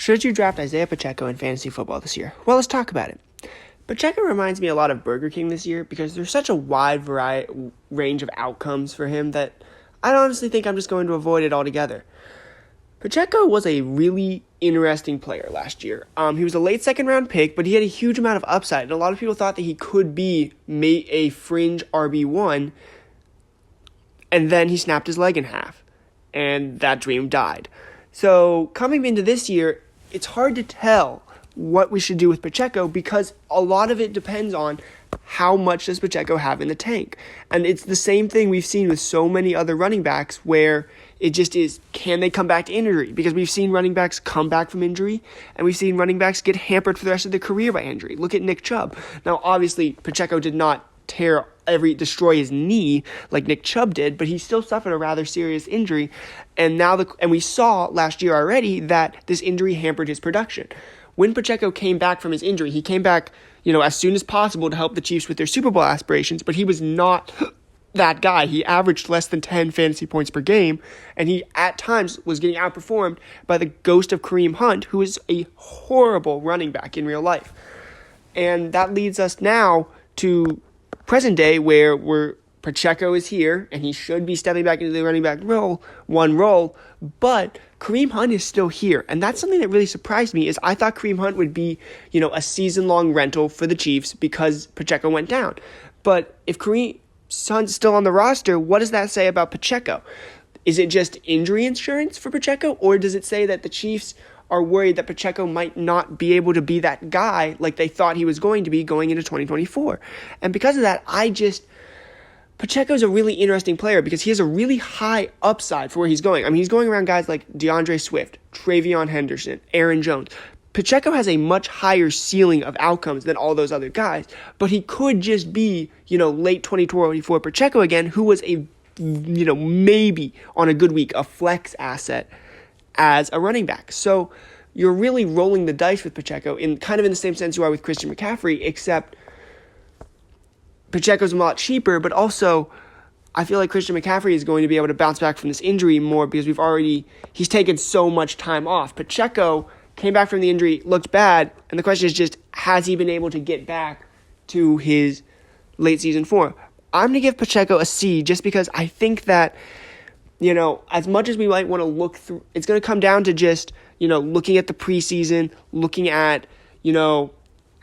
Should you draft Isaiah Pacheco in fantasy football this year? Well, let's talk about it. Pacheco reminds me a lot of Burger King this year because there's such a wide range of outcomes for him that I honestly think I'm just going to avoid it altogether. Pacheco was a really interesting player last year. He was a late second-round pick, but he had a huge amount of upside, and a lot of people thought that he could be a fringe RB1, and then he snapped his leg in half, and that dream died. So coming into this year, it's hard to tell what we should do with Pacheco because a lot of it depends on how much does Pacheco have in the tank. And it's the same thing we've seen with so many other running backs where it just is, can they come back to injury? Because we've seen running backs come back from injury, and we've seen running backs get hampered for the rest of their career by injury. Look at Nick Chubb. Now, obviously, Pacheco did not destroy his knee like Nick Chubb did, but he still suffered a rather serious injury, and we saw last year already that this injury hampered his production. When Pacheco came back from his injury, he came back, as soon as possible to help the Chiefs with their Super Bowl aspirations, but he was not that guy. He averaged less than 10 fantasy points per game, and he at times was getting outperformed by the ghost of Kareem Hunt, who is a horrible running back in real life. And that leads us now to present day where Pacheco is here, and he should be stepping back into the running back role, but Kareem Hunt is still here, and that's something that really surprised me, is I thought Kareem Hunt would be, a season-long rental for the Chiefs because Pacheco went down. But if Kareem Hunt's still on the roster, what does that say about Pacheco? Is it just injury insurance for Pacheco, or does it say that the Chiefs are worried that Pacheco might not be able to be that guy like they thought he was going to be going into 2024? And because of that, Pacheco's a really interesting player because he has a really high upside for where he's going. I mean, he's going around guys like DeAndre Swift, Travion Henderson, Aaron Jones. Pacheco has a much higher ceiling of outcomes than all those other guys, but he could just be, late 2024 Pacheco again, who was maybe on a good week, a flex asset as a running back. So you're really rolling the dice with Pacheco in the same sense you are with Christian McCaffrey, except Pacheco's a lot cheaper, but also I feel like Christian McCaffrey is going to be able to bounce back from this injury more because he's taken so much time off. Pacheco came back from the injury, looked bad, and the question is just, has he been able to get back to his late season form? I'm going to give Pacheco a C just because I think that, as much as we might want to look through, it's going to come down to just, looking at the preseason, looking at,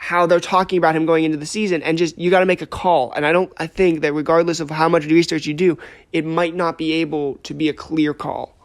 how they're talking about him going into the season, and just, you got to make a call. And I think that regardless of how much research you do, it might not be able to be a clear call.